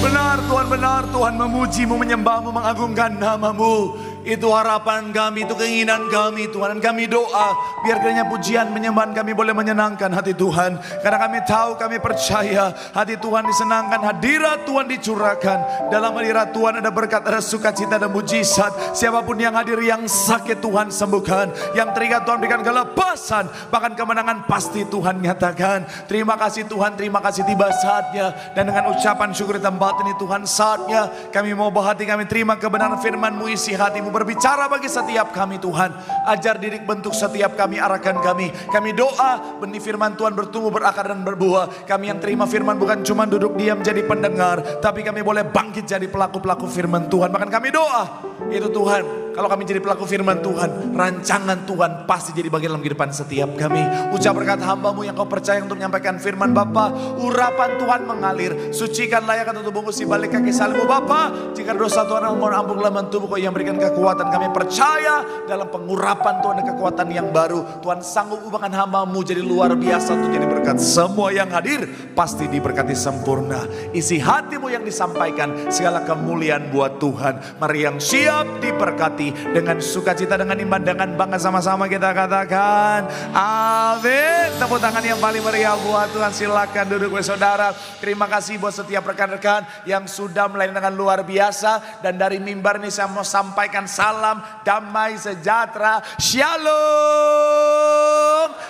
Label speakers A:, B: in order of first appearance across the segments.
A: Benar Tuhan, memujimu, menyembahmu, mengagungkan namamu. Itu harapan kami, itu keinginan kami Tuhan. Dan kami doa biar kiranya pujian menyembahan kami boleh menyenangkan hati Tuhan. Karena kami tahu, kami percaya hati Tuhan disenangkan, hadirat Tuhan dicurahkan. Dalam hadirat Tuhan ada berkat, ada sukacita, ada mujizat. Siapapun yang hadir, yang sakit Tuhan sembuhkan, yang terikat Tuhan berikan kelepasan, bahkan kemenangan pasti Tuhan nyatakan. Terima kasih Tuhan, terima kasih, tiba saatnya. Dan dengan ucapan syukur di tempat ini Tuhan, saatnya kami mau hati kami terima kebenaran firman-Mu, isi hati-Mu berbicara bagi setiap kami Tuhan. Ajar, didik, bentuk setiap kami, arahkan kami. Kami doa benih firman Tuhan bertumbuh, berakar dan berbuah. Kami yang terima firman bukan cuma duduk diam jadi pendengar, tapi kami boleh bangkit jadi pelaku-pelaku firman Tuhan. Bahkan kami doa itu Tuhan, kalau kami jadi pelaku firman Tuhan, rancangan Tuhan pasti jadi bagian dalam kehidupan setiap kami. Ucap berkat hamba-Mu yang Kau percaya untuk menyampaikan firman Bapa. Urapan Tuhan mengalir, sucikan layak untuk tubuhku si balik kaki salib-Mu Bapa. Jika dosa Tuhan mohon ampun dalam tubuh Kau yang berikan kekuatan. Kami percaya dalam pengurapan Tuhan dan kekuatan yang baru. Tuhan sanggup ubahkan hamba-Mu jadi luar biasa untuk jadi berkat. Semua yang hadir pasti diberkati sempurna. Isi hati-Mu yang disampaikan, segala kemuliaan buat Tuhan. Mari yang siap diberkati dengan sukacita, dengan iman, dengan bangga, sama-sama kita katakan amin. Tepuk tangan yang paling meriah buat Tuhan. Silakan duduk saudara. Terima kasih buat setiap rekan-rekan yang sudah melayani dengan luar biasa. Dan dari mimbar ini saya mau sampaikan salam damai sejahtera, shalom.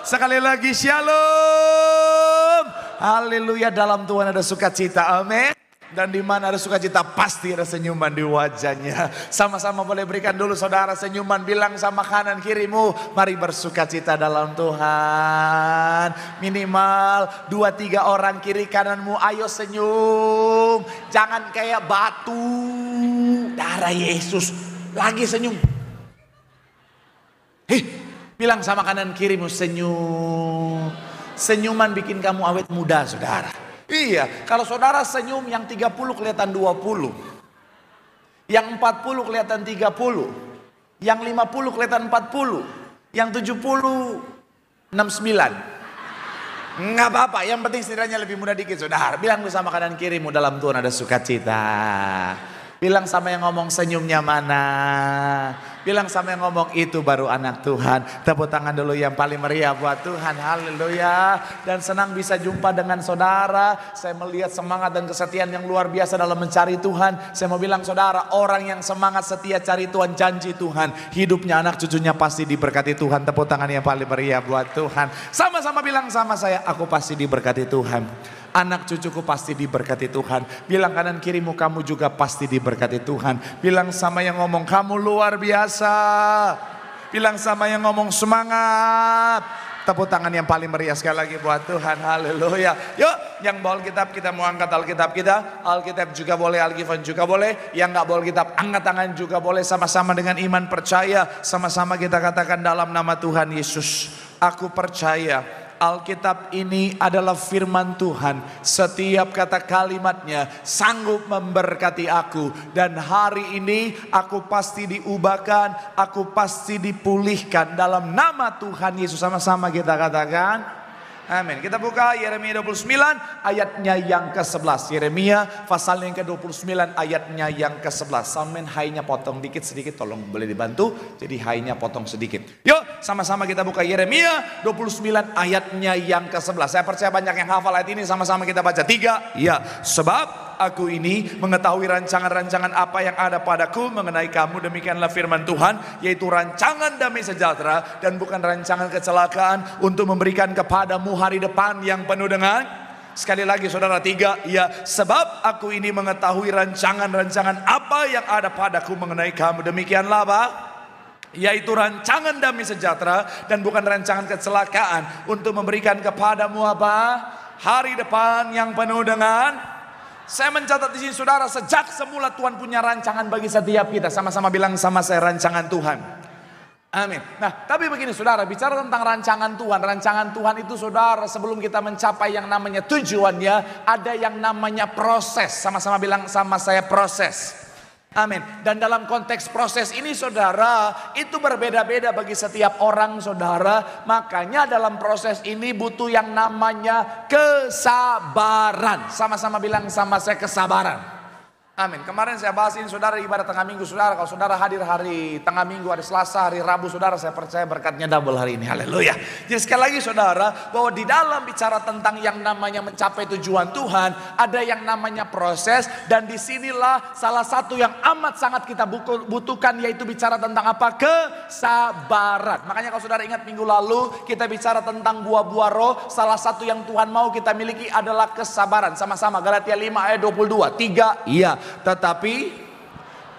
A: Sekali lagi shalom. Haleluya. Dalam Tuhan ada sukacita, amin. Dan di mana ada sukacita pasti ada senyuman di wajahnya. Sama-sama boleh berikan dulu saudara senyuman. Bilang sama kanan kirimu, mari bersukacita dalam Tuhan. Minimal 2-3 orang kiri kananmu, ayo senyum. Jangan kayak batu. Darah Yesus. Lagi senyum. Bilang sama kanan kirimu, senyum. Senyuman bikin kamu awet muda saudara. Iya, kalau saudara senyum yang 30 kelihatan 20. Yang 40 kelihatan 30. Yang 50 kelihatan 40. Yang 70 69. Enggak apa-apa, yang penting setidaknya lebih mudah dikit saudara. Bilang sama kanan kirimu, dalam Tuhan ada sukacita. Bilang sama yang ngomong senyumnya mana. Bilang sama yang ngomong itu baru anak Tuhan. Tepuk tangan dulu yang paling meriah buat Tuhan. Haleluya. Dan senang bisa jumpa dengan saudara. Saya melihat semangat dan kesetiaan yang luar biasa dalam mencari Tuhan. Saya mau bilang saudara, orang yang semangat setia cari Tuhan, janji Tuhan, hidupnya anak cucunya pasti diberkati Tuhan. Tepuk tangan yang paling meriah buat Tuhan. Sama-sama bilang sama saya, aku pasti diberkati Tuhan. Anak cucuku pasti diberkati Tuhan. Bilang kanan kirimu, kamu juga pasti diberkati Tuhan. Bilang sama yang ngomong, kamu luar biasa. Bilang sama yang ngomong, semangat. Tepuk tangan yang paling meriah sekali lagi buat Tuhan. Haleluya. Yuk, yang bawa Alkitab kita mau angkat Alkitab kita. Alkitab juga boleh, Alkitab juga boleh. Yang gak bawa Alkitab angkat tangan juga boleh. Sama-sama dengan iman percaya. Sama-sama kita katakan dalam nama Tuhan Yesus, aku percaya Alkitab ini adalah firman Tuhan. Setiap kata kalimatnya sanggup memberkati aku. Dan hari ini aku pasti diubahkan, aku pasti dipulihkan dalam nama Tuhan Yesus. Sama-sama kita katakan amin. Kita buka Yeremia 29 ayatnya yang ke-11. Yeremia pasal yang ke-29 ayatnya yang ke-11. Amin. Hainya potong dikit sedikit, tolong boleh dibantu. Jadi hainya potong sedikit. Yuk sama-sama kita buka Yeremia 29 ayatnya yang ke-11. Saya percaya banyak yang hafal ayat ini. Sama-sama kita baca 3. Ya, sebab aku ini mengetahui rancangan-rancangan apa yang ada padaku mengenai kamu, demikianlah firman Tuhan, yaitu rancangan damai sejahtera dan bukan rancangan kecelakaan, untuk memberikan kepadamu hari depan yang penuh dengan, sekali lagi saudara 3, ya, sebab aku ini mengetahui rancangan-rancangan apa yang ada padaku mengenai kamu, demikianlah apa? Yaitu rancangan damai sejahtera dan bukan rancangan kecelakaan, untuk memberikan kepadamu apa? Hari depan yang penuh dengan. Saya mencatat di sini saudara, sejak semula Tuhan punya rancangan bagi setiap kita. Sama-sama bilang sama saya, rancangan Tuhan. Amin. Nah, tapi begini saudara, bicara tentang rancangan Tuhan. Rancangan Tuhan itu saudara, sebelum kita mencapai yang namanya tujuannya, ada yang namanya proses. Sama-sama bilang sama saya, proses. Amin. Dan dalam konteks proses ini saudara, itu berbeda-beda bagi setiap orang saudara. Makanya dalam proses ini butuh yang namanya kesabaran. Sama-sama bilang sama saya, kesabaran. Amin. Kemarin saya bahas ini saudara, ibadah tengah minggu saudara. Kalau saudara hadir hari tengah minggu, hari Selasa, hari Rabu saudara, saya percaya berkatnya double hari ini. Haleluya. Jadi sekali lagi saudara, bahwa di dalam bicara tentang yang namanya mencapai tujuan Tuhan, ada yang namanya proses. Dan disinilah salah satu yang amat sangat kita butuhkan, yaitu bicara tentang apa? Kesabaran. Makanya kalau saudara ingat minggu lalu kita bicara tentang buah-buah roh, salah satu yang Tuhan mau kita miliki adalah kesabaran. Sama-sama Galatia 5 ayat 22. 3, iya. Tetapi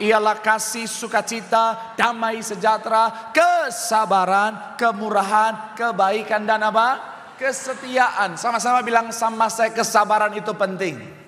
A: ialah kasih, sukacita, damai sejahtera, kesabaran, kemurahan, kebaikan, dan apa? Kesetiaan. Sama-sama bilang sama saya, kesabaran itu penting.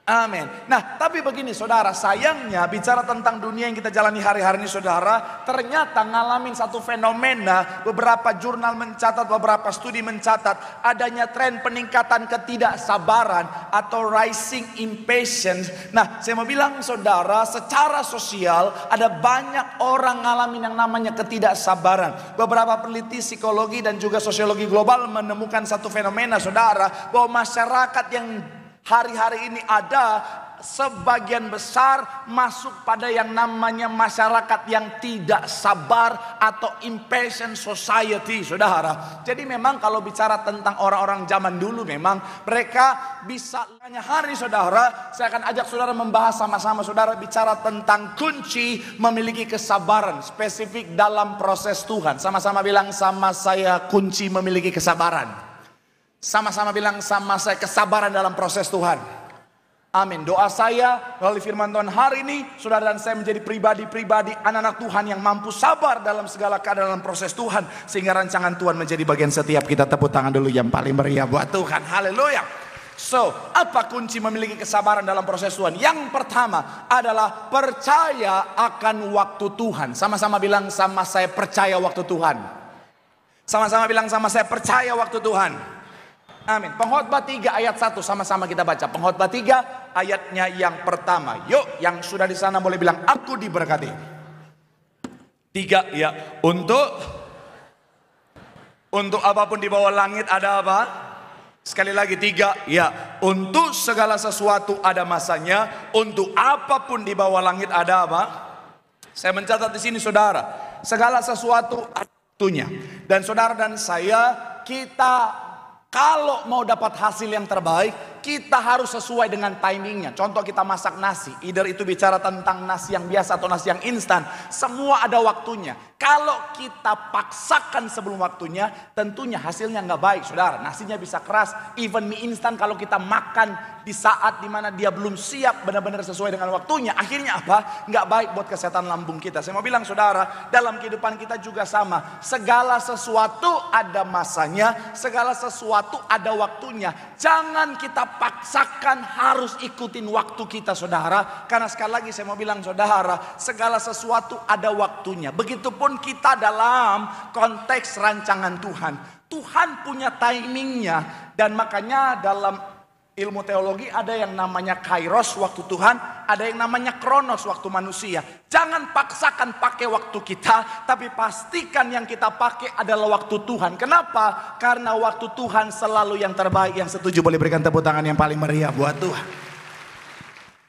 A: Amin. Nah, tapi begini saudara, sayangnya bicara tentang dunia yang kita jalani hari-hari ini saudara, ternyata ngalamin satu fenomena, beberapa jurnal mencatat, beberapa studi mencatat adanya tren peningkatan ketidaksabaran atau rising impatience. Nah, saya mau bilang saudara, secara sosial ada banyak orang ngalamin yang namanya ketidaksabaran. Beberapa peneliti psikologi dan juga sosiologi global menemukan satu fenomena saudara, bahwa masyarakat yang hari-hari ini ada sebagian besar masuk pada yang namanya masyarakat yang tidak sabar atau impatient society saudara. Jadi memang kalau bicara tentang orang-orang zaman dulu, memang mereka bisa hanya hari saudara. Saya akan ajak saudara membahas sama-sama saudara bicara tentang kunci memiliki kesabaran spesifik dalam proses Tuhan. Sama-sama bilang sama saya, kunci memiliki kesabaran. Sama-sama bilang sama saya, kesabaran dalam proses Tuhan. Amin. Doa saya melalui firman Tuhan hari ini, saudara dan saya menjadi pribadi-pribadi anak-anak Tuhan yang mampu sabar dalam segala keadaan dalam proses Tuhan, sehingga rancangan Tuhan menjadi bagian setiap kita. Tepuk tangan dulu yang paling meriah buat Tuhan. Haleluya. So, apa kunci memiliki kesabaran dalam proses Tuhan? Yang pertama adalah percaya akan waktu Tuhan. Sama-sama bilang sama saya, percaya waktu Tuhan. Sama-sama bilang sama saya, percaya waktu Tuhan. Amin. Pengkhotbah 3 ayat 1 sama-sama kita baca. Pengkhotbah 3 ayatnya yang pertama. Yuk, yang sudah di sana boleh bilang aku diberkati. 3 ya. Untuk apapun di bawah langit ada apa? Sekali lagi 3 ya. Untuk segala sesuatu ada masanya. Untuk apapun di bawah langit ada apa? Saya mencatat di sini saudara, segala sesuatu ada waktunya. Dan saudara dan saya, kita kalau mau dapat hasil yang terbaik, kita harus sesuai dengan timingnya. Contoh kita masak nasi, either itu bicara tentang nasi yang biasa atau nasi yang instan, semua ada waktunya. Kalau kita paksakan sebelum waktunya, tentunya hasilnya nggak baik saudara. Nasinya bisa keras, even mie instan kalau kita makan di saat dimana dia belum siap benar-benar sesuai dengan waktunya, akhirnya apa? Nggak baik buat kesehatan lambung kita. Saya mau bilang saudara, dalam kehidupan kita juga sama. Segala sesuatu ada masanya, segala sesuatu ada waktunya. Jangan kita paksakan harus ikutin waktu kita saudara. Karena sekali lagi saya mau bilang saudara, segala sesuatu ada waktunya. Begitupun kita dalam konteks rancangan Tuhan. Tuhan punya timingnya. Dan makanya dalam ilmu teologi ada yang namanya kairos waktu Tuhan, ada yang namanya kronos waktu manusia. Jangan paksakan pakai waktu kita, tapi pastikan yang kita pakai adalah waktu Tuhan. Kenapa? Karena waktu Tuhan selalu yang terbaik. Yang setuju boleh berikan tepuk tangan yang paling meriah buat Tuhan.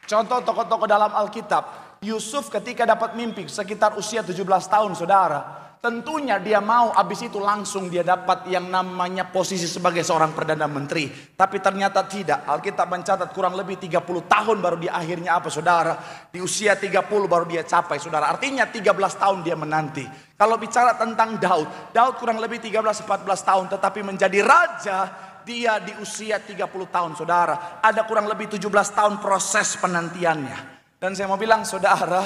A: Contoh tokoh-tokoh dalam Alkitab. Yusuf ketika dapat mimpi sekitar usia 17 tahun saudara. Tentunya dia mau habis itu langsung dia dapat yang namanya posisi sebagai seorang perdana menteri. Tapi ternyata tidak. Alkitab mencatat kurang lebih 30 tahun baru dia akhirnya apa saudara? Di usia 30 baru dia capai saudara. Artinya 13 tahun dia menanti. Kalau bicara tentang Daud kurang lebih 13-14 tahun tetapi menjadi raja dia di usia 30 tahun saudara. Ada kurang lebih 17 tahun proses penantiannya. Dan saya mau bilang saudara,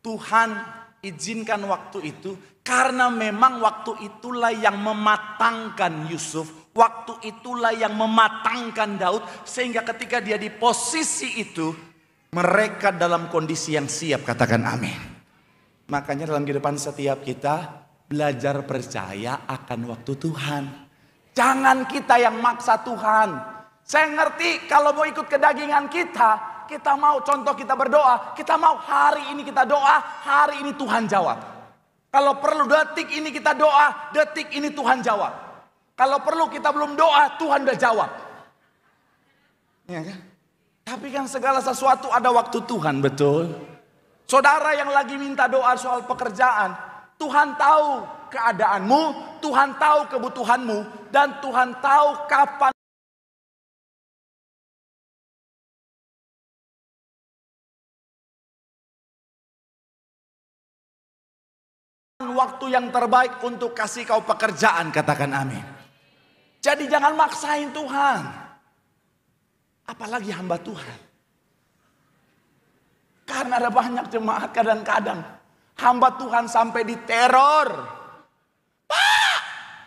A: Tuhan izinkan waktu itu karena memang waktu itulah yang mematangkan Yusuf. Waktu itulah yang mematangkan Daud. Sehingga ketika dia di posisi itu, mereka dalam kondisi yang siap. Katakan amin. Makanya dalam kehidupan setiap kita, belajar percaya akan waktu Tuhan. Jangan kita yang maksa Tuhan. Saya ngerti kalau mau ikut kedagingan kita mau, contoh kita berdoa, kita mau hari ini kita doa, hari ini Tuhan jawab. Kalau perlu detik ini kita doa, detik ini Tuhan jawab. Kalau perlu kita belum doa, Tuhan udah jawab. Ya kan? Tapi kan segala sesuatu ada waktu Tuhan, betul? Saudara yang lagi minta doa soal pekerjaan, Tuhan tahu keadaanmu, Tuhan tahu kebutuhanmu, dan Tuhan tahu kapan waktu yang terbaik untuk kasih kau pekerjaan. Katakan amin. Jadi jangan maksain Tuhan. Apalagi hamba Tuhan. Karena ada banyak jemaat kadang-kadang hamba Tuhan sampai diteror. Pak,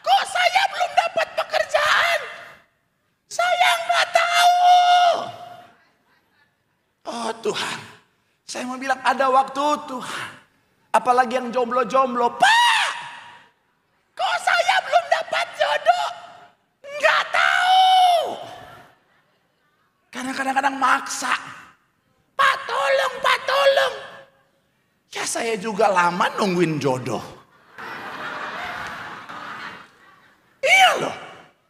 A: kok saya belum dapat pekerjaan? Saya nggak tahu. Oh Tuhan, saya mau bilang ada waktu Tuhan. Apalagi yang jomblo-jomblo. Pak, kok saya belum dapat jodoh? Nggak tahu. Karena kadang-kadang maksa. Pak tolong. Ya saya juga lama nungguin jodoh. Iya loh.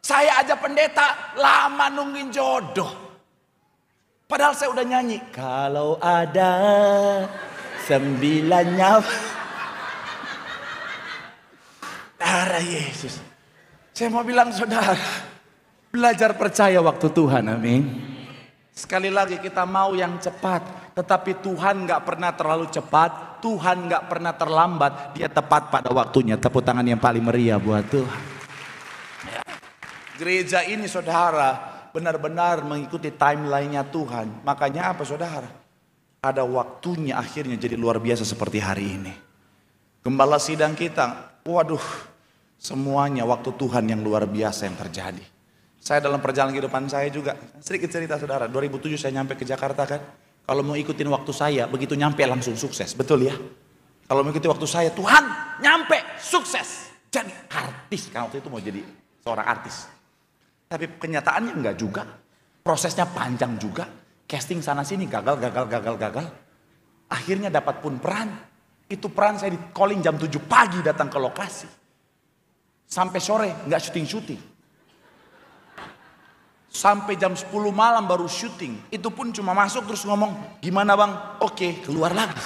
A: Saya aja pendeta lama nungguin jodoh. Padahal saya udah nyanyi. Kalau ada 9 nyawa darah Yesus. Saya mau bilang saudara, belajar percaya waktu Tuhan, amin. Sekali lagi kita mau yang cepat, tetapi Tuhan gak pernah terlalu cepat, Tuhan gak pernah terlambat, Dia tepat pada waktunya. Tepuk tangan yang paling meriah buat Tuhan. Gereja ini saudara benar-benar mengikuti timeline-nya Tuhan. Makanya apa saudara? Ada waktunya akhirnya jadi luar biasa seperti hari ini. Gembala sidang kita, waduh, semuanya waktu Tuhan yang luar biasa yang terjadi. Saya dalam perjalanan kehidupan saya juga, sedikit cerita saudara, 2007 saya nyampe ke Jakarta kan. Kalau mau ikutin waktu saya, begitu nyampe langsung sukses, betul ya? Kalau mau ikutin waktu saya, Tuhan nyampe sukses. Jadi artis, kan waktu itu mau jadi seorang artis. Tapi kenyataannya enggak juga, prosesnya panjang juga. Casting sana sini gagal. Akhirnya dapat pun peran. Itu peran saya di calling jam 7 pagi datang ke lokasi. Sampai sore enggak syuting. Sampai jam 10 malam baru syuting. Itu pun cuma masuk terus ngomong, gimana bang? Oke, keluar lagi.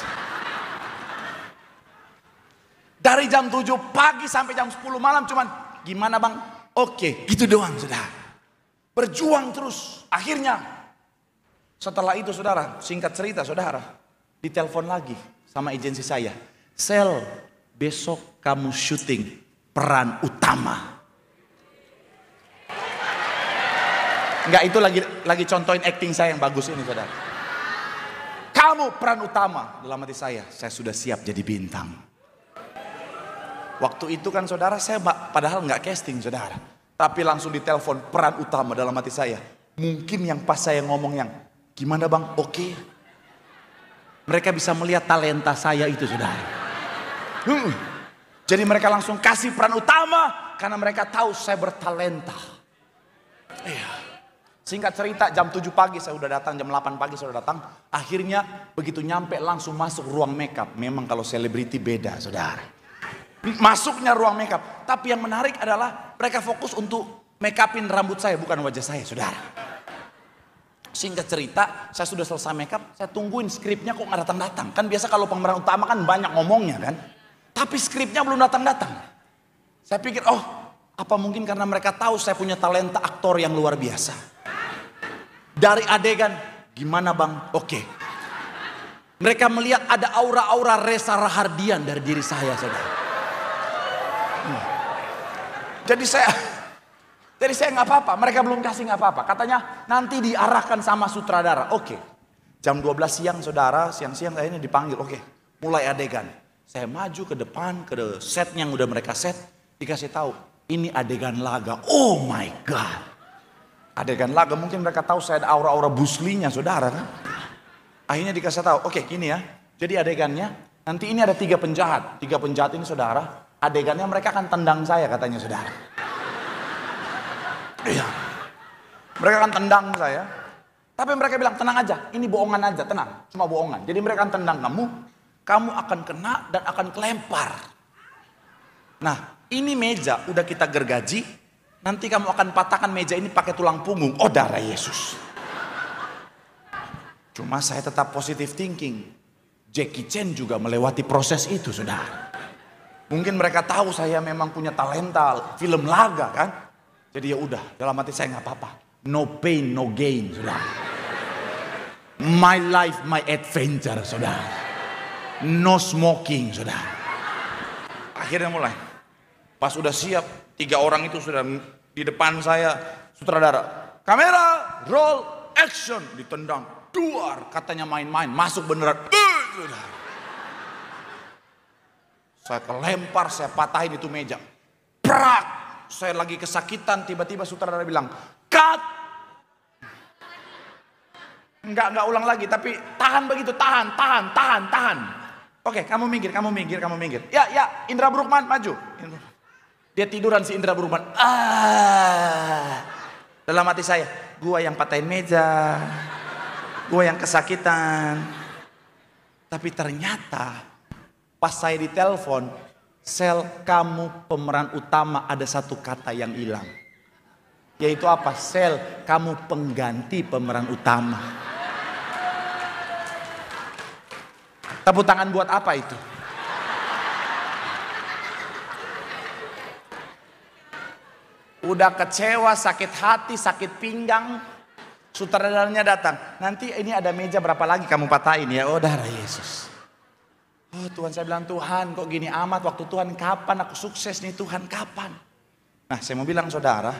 A: Dari jam 7 pagi sampai jam 10 malam cuman, gimana bang? Oke, gitu doang saudara. Berjuang terus. Akhirnya, setelah itu saudara, singkat cerita saudara, ditelepon lagi sama agensi saya. Sel, besok kamu syuting peran utama. Enggak, itu lagi contohin acting saya yang bagus ini saudara. Kamu peran utama. Dalam hati saya sudah siap jadi bintang. Waktu itu kan saudara saya padahal nggak casting saudara. Tapi langsung ditelepon peran utama dalam hati saya. Mungkin yang pas saya ngomong yang gimana bang? Oke. Mereka bisa melihat talenta saya itu saudara. Jadi mereka langsung kasih peran utama. Karena mereka tahu saya bertalenta. Iya. Singkat cerita jam 7 pagi saya udah datang, jam 8 pagi saya udah datang. Akhirnya begitu nyampe langsung masuk ruang makeup. Memang kalau selebriti beda saudara. Masuknya ruang makeup. Tapi yang menarik adalah mereka fokus untuk make upin rambut saya, bukan wajah saya saudara. Singkat cerita saya sudah selesai make up, saya tungguin skripnya kok gak datang-datang. Kan biasa kalau pemeran utama kan banyak ngomongnya kan. Tapi skripnya belum datang-datang. Saya pikir oh apa mungkin karena mereka tahu saya punya talenta aktor yang luar biasa. Dari adegan, gimana bang? Oke. Mereka melihat ada aura-aura Reza Rahardian dari diri saya saudara. Jadi saya nggak apa-apa. Mereka belum kasih nggak apa-apa. Katanya nanti diarahkan sama sutradara. Oke. Jam 12 siang saudara, siang-siang saya ini dipanggil. Oke. Mulai adegan. Saya maju ke depan ke set yang udah mereka set. Dikasih tahu, ini adegan laga. Oh my God. Adegan laga, mungkin mereka tahu saya ada aura-aura buslinya saudara kan. Akhirnya dikasih tahu, oke gini ya. Jadi adegannya, nanti ini ada 3 penjahat. 3 penjahat ini saudara, adegannya mereka akan tendang saya katanya saudara. Iya. Mereka akan tendang saya. Tapi mereka bilang tenang aja, ini bohongan aja, tenang. Cuma bohongan. Jadi mereka akan tendang kamu akan kena dan akan kelempar. Nah ini meja udah kita gergaji. Nanti kamu akan patahkan meja ini pakai tulang punggung. Oh darah Yesus. Cuma saya tetap positive thinking. Jackie Chan juga melewati proses itu, saudara. Mungkin mereka tahu saya memang punya talenta film laga kan. Jadi ya udah, dalam hati saya nggak apa-apa. No pain, no gain, saudara. My life, my adventure, saudara. No smoking, saudara. Akhirnya mulai. Pas udah siap, 3 orang itu sudah di depan saya, sutradara. Kamera, roll, action, ditendang. Duar, katanya main-main, masuk beneran. Saya kelempar, saya patahin itu meja. Prak, saya lagi kesakitan, tiba-tiba sutradara bilang, cut. Enggak ulang lagi, tapi tahan begitu, tahan. Oke, kamu minggir. Ya, Indra Bruggman maju. Dia tiduran si Indra Bruggman. Dalam hati saya, gua yang patahin meja, gua yang kesakitan. Tapi ternyata pas saya ditelepon, Sel, kamu pemeran utama, ada satu kata yang hilang. Yaitu apa? Sel, kamu pengganti pemeran utama. Tepuk tangan buat apa itu? Udah kecewa, sakit hati, sakit pinggang. Sutradaranya datang. Nanti ini ada meja berapa lagi kamu patahin ya? Oh darah Yesus. Oh Tuhan, saya bilang, Tuhan kok gini amat, waktu Tuhan kapan aku sukses nih Tuhan, kapan? Nah saya mau bilang saudara,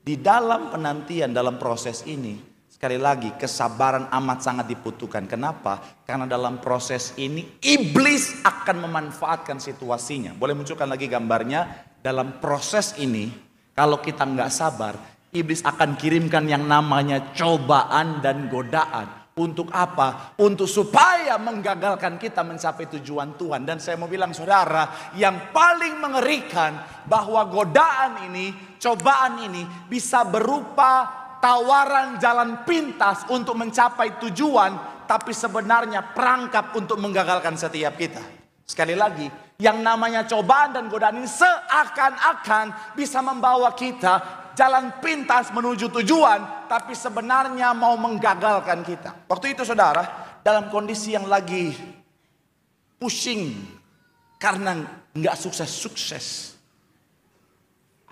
A: di dalam penantian, dalam proses ini, sekali lagi kesabaran amat sangat dibutuhkan. Kenapa? Karena dalam proses ini iblis akan memanfaatkan situasinya. Boleh munculkan lagi gambarnya? Dalam proses ini kalau kita nggak sabar, iblis akan kirimkan yang namanya cobaan dan godaan. Untuk apa? Untuk supaya menggagalkan kita mencapai tujuan Tuhan. Dan saya mau bilang saudara, yang paling mengerikan bahwa godaan ini, cobaan ini bisa berupa tawaran jalan pintas untuk mencapai tujuan, tapi sebenarnya perangkap untuk menggagalkan setiap kita. Sekali lagi, yang namanya cobaan dan godaan ini seakan-akan bisa membawa kita jalan pintas menuju tujuan, tapi sebenarnya mau menggagalkan kita. Waktu itu saudara, dalam kondisi yang lagi pusing karena nggak sukses-sukses,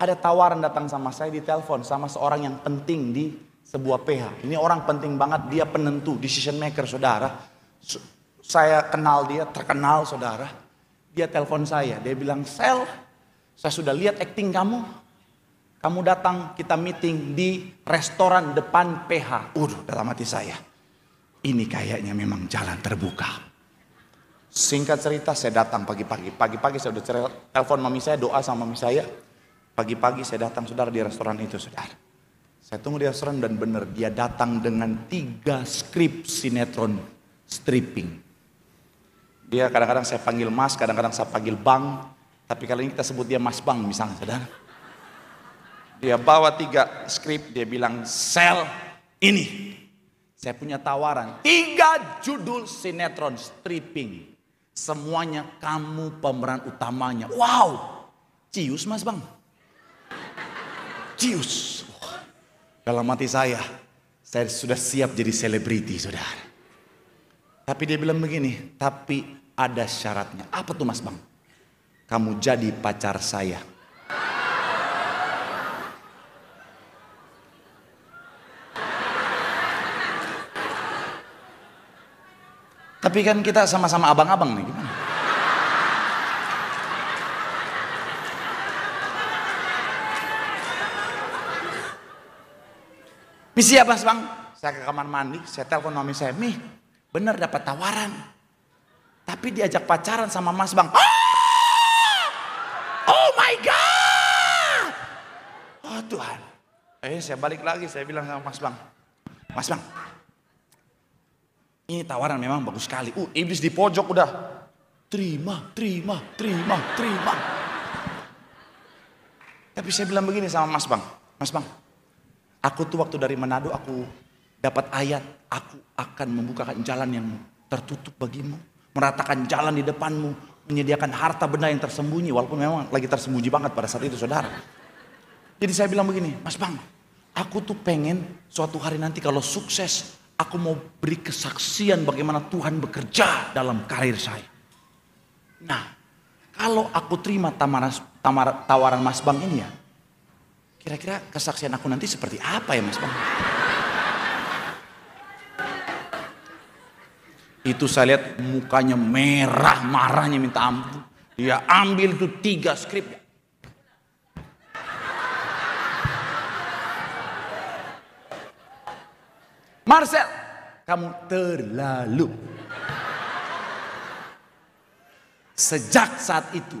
A: ada tawaran datang sama saya di telepon sama seorang yang penting di sebuah PH. Ini orang penting banget, dia penentu, decision maker saudara. Saya kenal dia, terkenal saudara. Dia telepon saya, dia bilang, Sel, saya sudah lihat acting kamu. Kamu datang, kita meeting di restoran depan PH. Dalam hati saya, ini kayaknya memang jalan terbuka. Singkat cerita, saya datang pagi-pagi. Pagi-pagi saya udah telepon mami saya, doa sama mami saya. Pagi-pagi saya datang saudara di restoran itu saudara. Saya tunggu di restoran dan benar dia datang dengan 3 skrip sinetron stripping. Dia kadang-kadang saya panggil Mas, kadang-kadang saya panggil Bang. Tapi kali ini kita sebut dia Mas Bang misalnya saudara. Dia bawa 3 skrip, dia bilang, Sel, ini saya punya tawaran 3 judul sinetron stripping. Semuanya kamu pemeran utamanya. Wow, cius Mas Bang. Cius. Dalam hati saya sudah siap jadi selebriti saudara. Tapi dia bilang begini, tapi ada syaratnya. Apa tuh Mas Bang? Kamu jadi pacar saya. Tapi kan kita sama-sama abang-abang nih, gimana? Misi apa Bang? Saya ke kamar mandi, saya telepon mami saya, Mi, bener dapat tawaran. Tapi diajak pacaran sama Mas Bang. Oh my God! Oh Tuhan. Saya balik lagi, saya bilang sama Mas Bang. Mas Bang, ini tawaran memang bagus sekali. Iblis di pojok udah. Terima. Tapi saya bilang begini sama Mas Bang. Mas Bang, aku tuh waktu dari Manado aku dapat ayat. Aku akan membukakan jalan yang tertutup bagimu. Meratakan jalan di depanmu. Menyediakan harta benda yang tersembunyi. Walaupun memang lagi tersembunyi banget pada saat itu saudara. Jadi saya bilang begini, Mas Bang, aku tuh pengen suatu hari nanti kalau sukses, Aku mau beri kesaksian bagaimana Tuhan bekerja dalam karir saya. Nah, kalau aku terima tawaran Mas Bang ini ya, kira-kira kesaksian aku nanti seperti apa ya Mas Bang? Itu saya lihat mukanya merah, marahnya minta ampun. Dia ambil itu 3 skrip. Marcel, kamu terlalu. Sejak saat itu,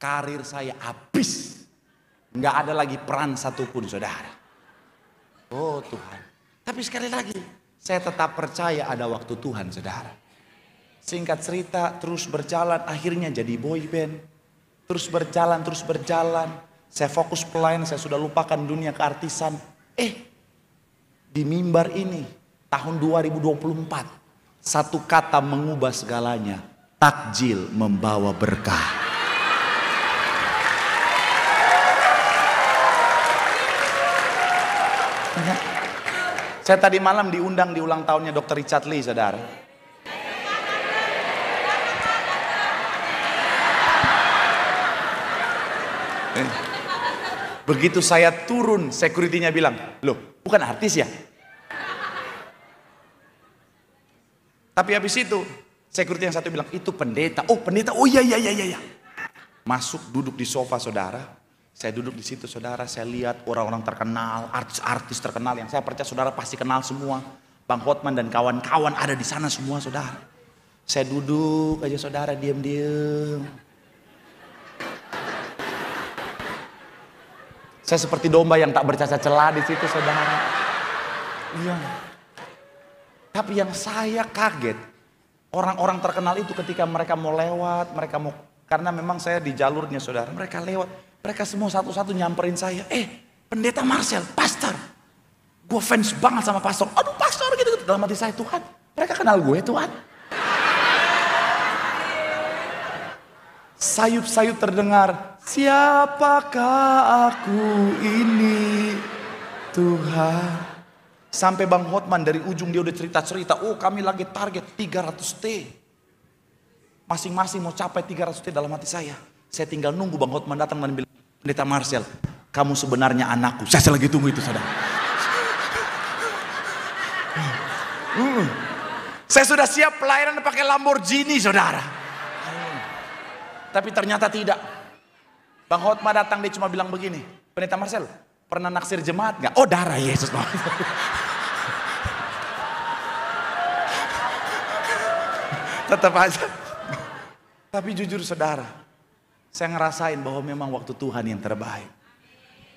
A: karir saya habis. Nggak ada lagi peran satupun, saudara. Oh Tuhan. Tapi sekali lagi, saya tetap percaya ada waktu Tuhan, saudara. Singkat cerita, terus berjalan, akhirnya jadi boy band. Terus berjalan. Saya fokus pelayan, saya sudah lupakan dunia keartisan. Di mimbar ini, tahun 2024, satu kata mengubah segalanya. Takjil membawa berkah. Saya tadi malam diundang di ulang tahunnya Dr. Richard Lee, saudara. Begitu saya turun, security-nya bilang, loh bukan artis ya? Tapi habis itu, security yang satu bilang, itu pendeta. Oh pendeta, oh iya. Masuk duduk di sofa, saudara. Saya duduk di situ, saudara. Saya lihat orang-orang terkenal, artis-artis terkenal yang saya percaya saudara pasti kenal semua. Bang Hotman dan kawan-kawan ada di sana semua, saudara. Saya duduk aja, saudara, diam-diam. Saya seperti domba yang tak bercacat celah di situ, saudara. Iya. Tapi yang saya kaget, orang-orang terkenal itu ketika mereka mau lewat, karena memang saya di jalurnya, saudara. Mereka lewat. Mereka semua satu-satu nyamperin saya. Pendeta Marcel, pastor. Gue fans banget sama pastor. Aduh pastor gitu. Dalam hati saya, Tuhan. Mereka kenal gue, Tuhan. Sayup-sayup terdengar. Siapakah aku ini, Tuhan. Sampai Bang Hotman dari ujung dia udah cerita-cerita. Oh kami lagi target 300T. Masing-masing mau capai 300T dalam hati saya. Saya tinggal nunggu Bang Hotman datang dan bilang, pendeta Marcel, kamu sebenarnya anakku. Saya lagi tunggu itu, saudara. Saya sudah siap pelayanan pakai Lamborghini, saudara. Tapi ternyata tidak. Bang Hotman datang, dia cuma bilang begini, pendeta Marcel, pernah naksir jemaat gak? Oh darah Yesus. Tetap aja. Tapi jujur saudara, saya ngerasain bahwa memang waktu Tuhan yang terbaik.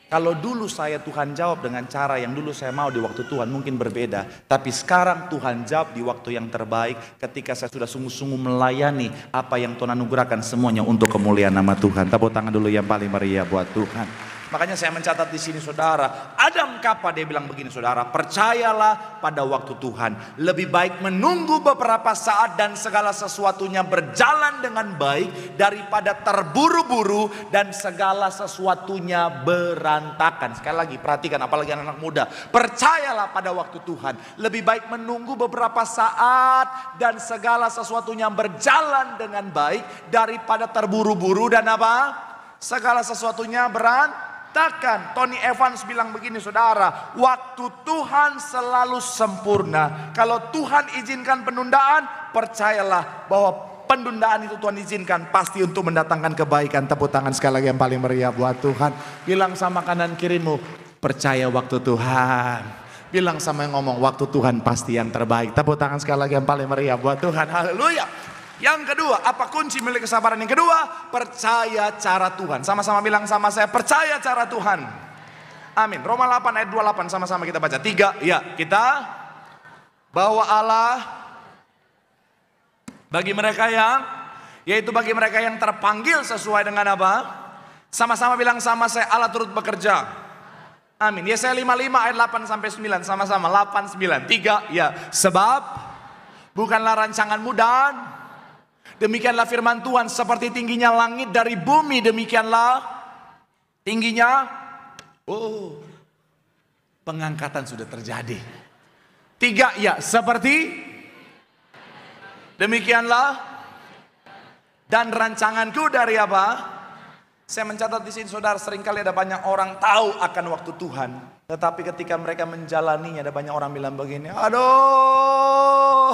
A: Kalau dulu saya Tuhan jawab dengan cara yang dulu saya mau di waktu Tuhan mungkin berbeda. Tapi sekarang Tuhan jawab di waktu yang terbaik ketika saya sudah sungguh-sungguh melayani apa yang Tuhan anugerahkan semuanya untuk kemuliaan nama Tuhan. Tepuk tangan dulu yang paling meriah buat Tuhan. Makanya saya mencatat di sini saudara, Adam Kapa dia bilang begini saudara, percayalah pada waktu Tuhan. Lebih baik menunggu beberapa saat dan segala sesuatunya berjalan dengan baik daripada terburu-buru dan segala sesuatunya berantakan. Sekali lagi perhatikan, apalagi anak-anak muda, percayalah pada waktu Tuhan. Lebih baik menunggu beberapa saat dan segala sesuatunya berjalan dengan baik daripada terburu-buru dan apa? Segala sesuatunya berantakan. Tony Evans bilang begini saudara, waktu Tuhan selalu sempurna. Kalau Tuhan izinkan penundaan, percayalah bahwa penundaan itu Tuhan izinkan pasti untuk mendatangkan kebaikan. Tepuk tangan sekali lagi yang paling meriah buat Tuhan. Bilang sama kanan kirimu, percaya waktu Tuhan. Bilang sama yang ngomong, waktu Tuhan pasti yang terbaik. Tepuk tangan sekali lagi yang paling meriah buat Tuhan. Haleluya. Yang kedua, apa kunci milik kesabaran? Yang kedua, percaya cara Tuhan. Sama-sama bilang sama saya, percaya cara Tuhan. Amin. Roma 8 ayat 28, sama-sama kita baca. 3, ya kita bahwa Allah bagi mereka yang, yaitu bagi mereka yang terpanggil sesuai dengan apa? Sama-sama bilang sama saya, Allah turut bekerja. Amin. Yesaya 55 ayat 8 sampai 9, sama-sama 8, 9, 3, ya. Sebab bukanlah rancanganmu dan demikianlah firman Tuhan, seperti tingginya langit dari bumi, demikianlah tingginya. Oh, pengangkatan sudah terjadi. Tiga, ya, seperti demikianlah. Dan rancanganku dari apa? Saya mencatat di sini saudara, seringkali ada banyak orang tahu akan waktu Tuhan, tetapi ketika mereka menjalaninya ada banyak orang bilang begini, aduh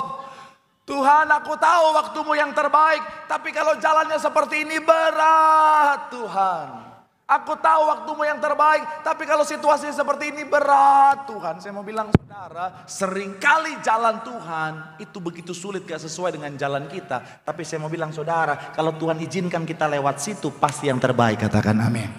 A: Tuhan, aku tahu waktumu yang terbaik, tapi kalau jalannya seperti ini berat Tuhan. Aku tahu waktumu yang terbaik, tapi kalau situasinya seperti ini berat Tuhan. Saya mau bilang saudara, seringkali jalan Tuhan itu begitu sulit, gak sesuai dengan jalan kita. Tapi saya mau bilang saudara, kalau Tuhan izinkan kita lewat situ, pasti yang terbaik, katakan amin.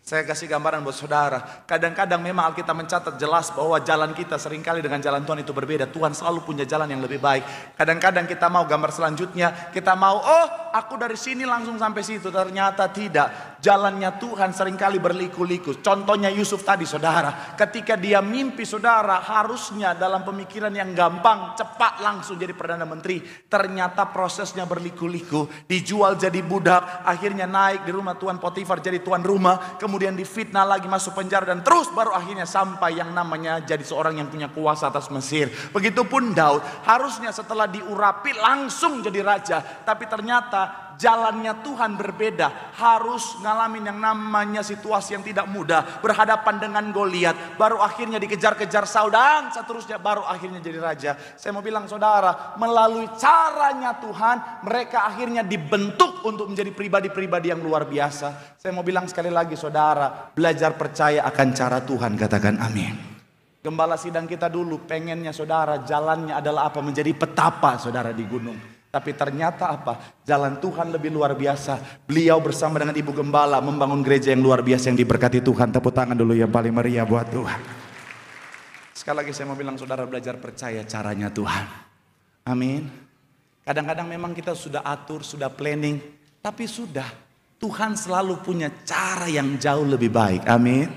A: Saya kasih gambaran buat saudara. Kadang-kadang memang Alkitab mencatat jelas bahwa jalan kita seringkali dengan jalan Tuhan itu berbeda. Tuhan selalu punya jalan yang lebih baik. Kadang-kadang kita mau gambar selanjutnya, kita mau, oh aku dari sini langsung sampai situ. Ternyata tidak. Jalannya Tuhan seringkali berliku-liku. Contohnya Yusuf tadi saudara. Ketika dia mimpi saudara, harusnya dalam pemikiran yang gampang, cepat langsung jadi Perdana Menteri. Ternyata prosesnya berliku-liku. Dijual jadi budak, akhirnya naik di rumah Tuan Potifar jadi tuan rumah. Kemudian difitnah lagi, masuk penjara, dan terus baru akhirnya sampai yang namanya jadi seorang yang punya kuasa atas Mesir. Begitupun Daud, harusnya setelah diurapi langsung jadi raja, tapi ternyata jalannya Tuhan berbeda. Harus ngalamin yang namanya situasi yang tidak mudah, berhadapan dengan Goliat, baru akhirnya dikejar-kejar Saul dan seterusnya, baru akhirnya jadi raja. Saya mau bilang saudara, melalui caranya Tuhan, mereka akhirnya dibentuk untuk menjadi pribadi-pribadi yang luar biasa. Saya mau bilang sekali lagi saudara, belajar percaya akan cara Tuhan, katakan amin. Gembala sidang kita dulu pengennya saudara, jalannya adalah apa? Menjadi petapa saudara di gunung. Tapi ternyata apa? Jalan Tuhan lebih luar biasa. Beliau bersama dengan Ibu Gembala membangun gereja yang luar biasa yang diberkati Tuhan. Tepuk tangan dulu yang paling meriah buat Tuhan. Sekali lagi saya mau bilang saudara, belajar percaya caranya Tuhan. Amin. Kadang-kadang memang kita sudah atur, sudah planning, tapi sudah Tuhan selalu punya cara yang jauh lebih baik. Amin.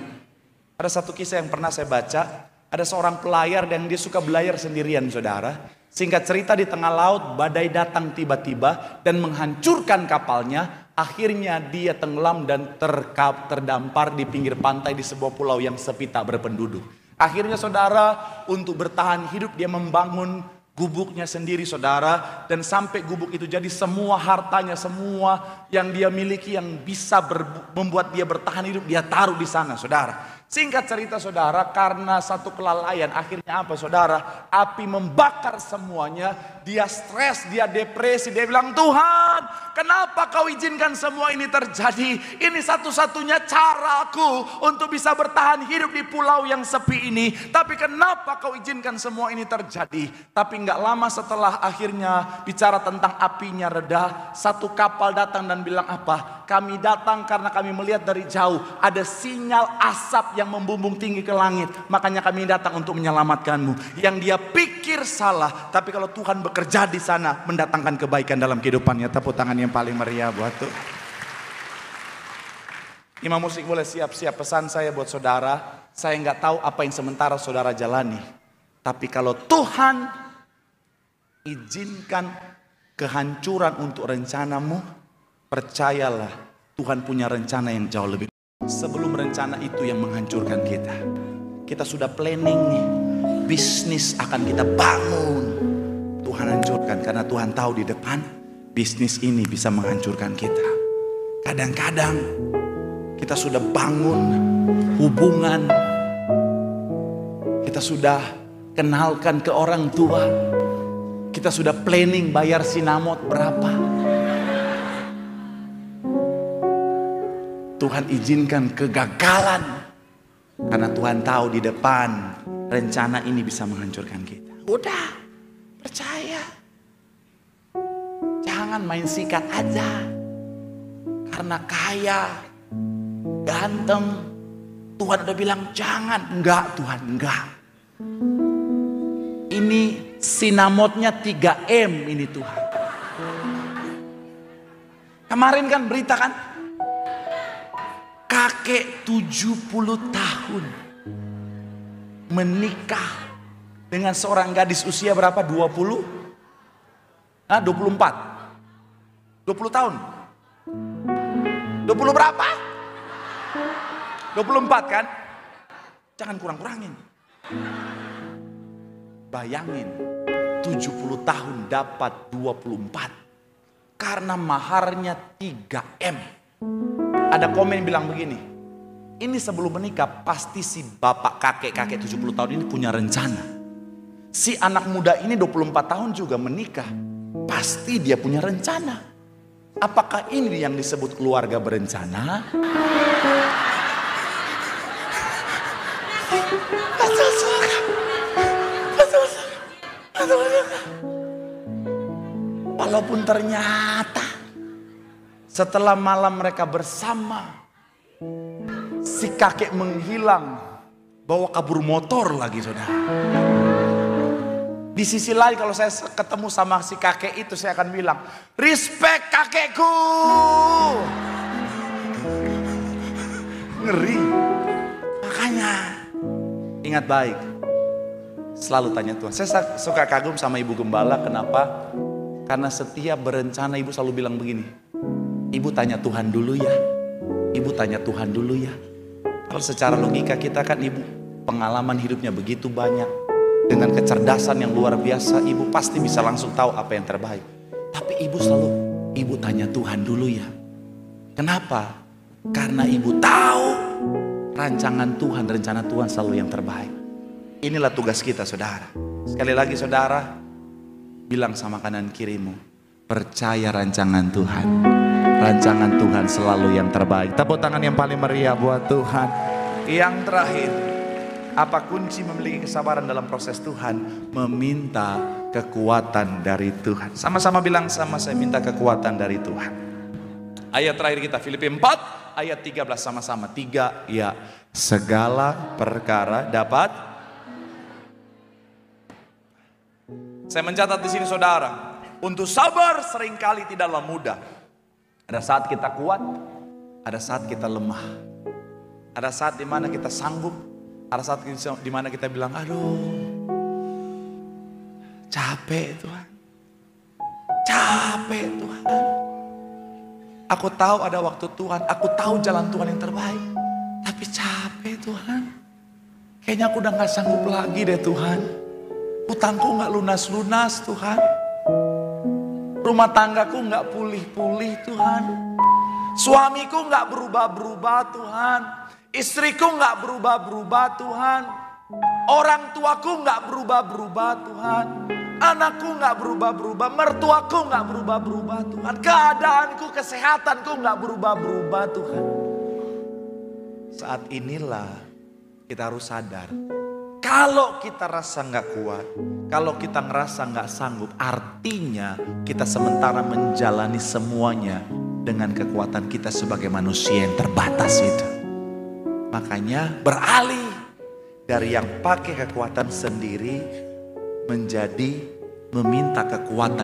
A: Ada satu kisah yang pernah saya baca. Ada seorang pelayar yang dia suka belayar sendirian saudara. Singkat cerita, di tengah laut badai datang tiba-tiba dan menghancurkan kapalnya. Akhirnya dia tenggelam dan terdampar di pinggir pantai di sebuah pulau yang sepi tak berpenduduk. Akhirnya saudara, untuk bertahan hidup dia membangun gubuknya sendiri saudara. Dan sampai gubuk itu jadi semua hartanya, semua yang dia miliki yang bisa membuat dia bertahan hidup, dia taruh di sana saudara. Singkat cerita saudara, karena satu kelalaian, akhirnya apa saudara? Api membakar semuanya. Dia stres, dia depresi, dia bilang, Tuhan, kenapa kau izinkan semua ini terjadi? Ini satu-satunya caraku untuk bisa bertahan hidup di pulau yang sepi ini. Tapi kenapa kau izinkan semua ini terjadi? Tapi nggak lama setelah akhirnya bicara tentang apinya reda, satu kapal datang dan bilang apa? Kami datang karena kami melihat dari jauh ada sinyal asap yang membumbung tinggi ke langit. Makanya kami datang untuk menyelamatkanmu. Yang dia pikir salah, tapi kalau Tuhan bekerja di sana, mendatangkan kebaikan dalam kehidupannya. Tepuk tangan yang paling meriah buat Tuhan. Imam musik boleh siap-siap. Pesan saya buat saudara, saya nggak tahu apa yang sementara saudara jalani, tapi kalau Tuhan izinkan kehancuran untuk rencanamu, percayalah Tuhan punya rencana yang jauh lebih. Sebelum rencana itu yang menghancurkan kita, kita sudah planning nih, bisnis akan kita bangun, Tuhan hancurkan karena Tuhan tahu di depan bisnis ini bisa menghancurkan kita. Kadang-kadang kita sudah bangun hubungan, kita sudah kenalkan ke orang tua, kita sudah planning bayar sinamot berapa. Tuhan izinkan kegagalan karena Tuhan tahu di depan rencana ini bisa menghancurkan kita. Udah, percaya. Jangan main sikat aja. Karena kaya, ganteng, Tuhan udah bilang jangan. Enggak Tuhan, enggak. Ini sinamotnya 3M ini Tuhan. Kemarin kan berita kan, kakek 70 tahun menikah dengan seorang gadis usia berapa? 20? 24? 20 tahun? 20 berapa? 24 kan? Jangan kurang-kurangin. Bayangin, 70 tahun dapat 24. Karena maharnya 3M. Ada komen bilang begini, ini sebelum menikah pasti si bapak kakek 70 tahun ini punya rencana. Si anak muda ini 24 tahun juga menikah, pasti dia punya rencana. Apakah ini yang disebut keluarga berencana? Walaupun ternyata setelah malam mereka bersama, si kakek menghilang, bawa kabur motor lagi, saudara. Di sisi lain kalau saya ketemu sama si kakek itu, saya akan bilang, respect kakekku. Ngeri. Makanya ingat baik, selalu tanya Tuhan. Saya suka kagum sama Ibu Gembala, kenapa? Karena setiap berencana Ibu selalu bilang begini, Ibu tanya Tuhan dulu ya. Ibu tanya Tuhan dulu ya. Kalau secara logika kita kan Ibu pengalaman hidupnya begitu banyak. Dengan kecerdasan yang luar biasa, Ibu pasti bisa langsung tahu apa yang terbaik. Tapi Ibu selalu, Ibu tanya Tuhan dulu ya. Kenapa? Karena Ibu tahu rancangan Tuhan, rencana Tuhan selalu yang terbaik. Inilah tugas kita, saudara. Sekali lagi saudara, bilang sama kanan kirimu, percaya rancangan Tuhan. Rancangan Tuhan selalu yang terbaik. Tepuk tangan yang paling meriah buat Tuhan. Yang terakhir, apa kunci memiliki kesabaran dalam proses Tuhan? Meminta kekuatan dari Tuhan. Sama-sama bilang sama saya, minta kekuatan dari Tuhan. Ayat terakhir kita Filipi 4 ayat 13 sama-sama. 3 ya. Segala perkara dapat. Saya mencatat di sini saudara, untuk sabar seringkali tidaklah mudah. Ada saat kita kuat, ada saat kita lemah. Ada saat dimana kita sanggup, ada saat dimana kita bilang, aduh, capek Tuhan. Capek Tuhan. Aku tahu ada waktu Tuhan, aku tahu jalan Tuhan yang terbaik. Tapi capek Tuhan. Kayaknya aku udah gak sanggup lagi deh Tuhan. Utangku gak lunas-lunas Tuhan. Rumah tanggaku gak pulih-pulih Tuhan. Suamiku gak berubah-berubah Tuhan. Istriku gak berubah-berubah Tuhan. Orang tuaku gak berubah-berubah Tuhan. Anakku gak berubah-berubah. Mertuaku gak berubah-berubah Tuhan. Keadaanku, kesehatanku gak berubah-berubah Tuhan. Saat inilah kita harus sadar. Kalau kita rasa gak kuat, kalau kita ngerasa gak sanggup, artinya kita sementara menjalani semuanya dengan kekuatan kita sebagai manusia yang terbatas itu. Makanya beralih dari yang pakai kekuatan sendiri menjadi meminta kekuatan.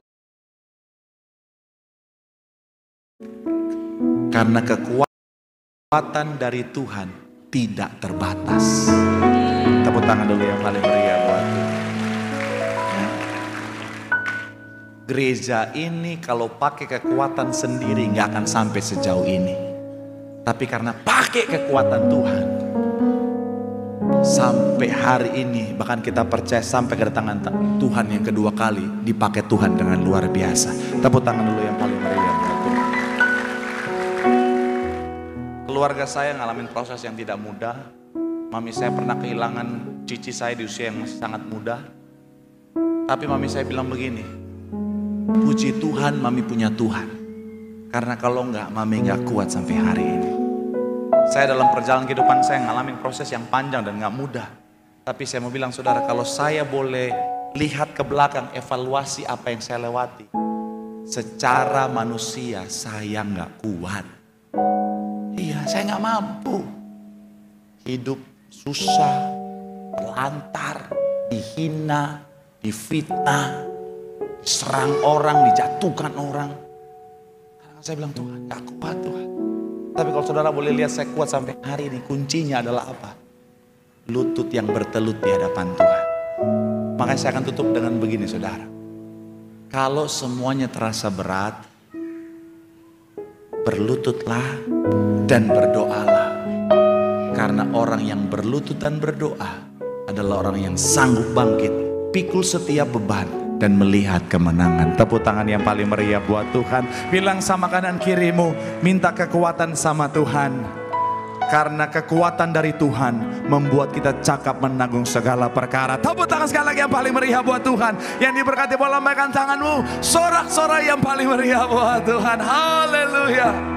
A: Karena kekuatan dari Tuhan tidak terbatas. Tepuk tangan dulu yang paling meriah buat Tuhan. Gereja ini kalau pakai kekuatan sendiri nggak akan sampai sejauh ini. Tapi karena pakai kekuatan Tuhan, sampai hari ini bahkan kita percaya sampai kedatangan Tuhan yang kedua kali dipakai Tuhan dengan luar biasa. Tepuk tangan dulu yang paling meriah buat Tuhan. Keluarga saya ngalamin proses yang tidak mudah. Mami saya pernah kehilangan cici saya di usia yang masih sangat muda. Tapi mami saya bilang begini, puji Tuhan mami punya Tuhan. Karena kalau enggak, mami enggak kuat sampai hari ini. Saya dalam perjalanan kehidupan saya ngalamin proses yang panjang dan enggak mudah. Tapi saya mau bilang saudara, kalau saya boleh lihat ke belakang, evaluasi apa yang saya lewati. Secara manusia saya enggak kuat. Iya, saya enggak mampu. Hidup susah, terlantar, dihina, difitnah, diserang orang, dijatuhkan orang. Karena saya bilang Tuhan, gak kuat Tuhan. Tapi kalau saudara boleh lihat saya kuat sampai hari ini, kuncinya adalah apa? Lutut yang bertelut di hadapan Tuhan. Makanya saya akan tutup dengan begini saudara. Kalau semuanya terasa berat, berlututlah dan berdoalah. Karena orang yang berlutut dan berdoa adalah orang yang sanggup bangkit pikul setiap beban, dan melihat kemenangan. Tepuk tangan yang paling meriah buat Tuhan. Bilang sama kanan kirimu, minta kekuatan sama Tuhan. Karena kekuatan dari Tuhan membuat kita cakap menanggung segala perkara. Tepuk tangan sekali lagi yang paling meriah buat Tuhan. Yang diberkati, boleh lambaikan tanganmu. Sorak-sorai yang paling meriah buat Tuhan. Haleluya.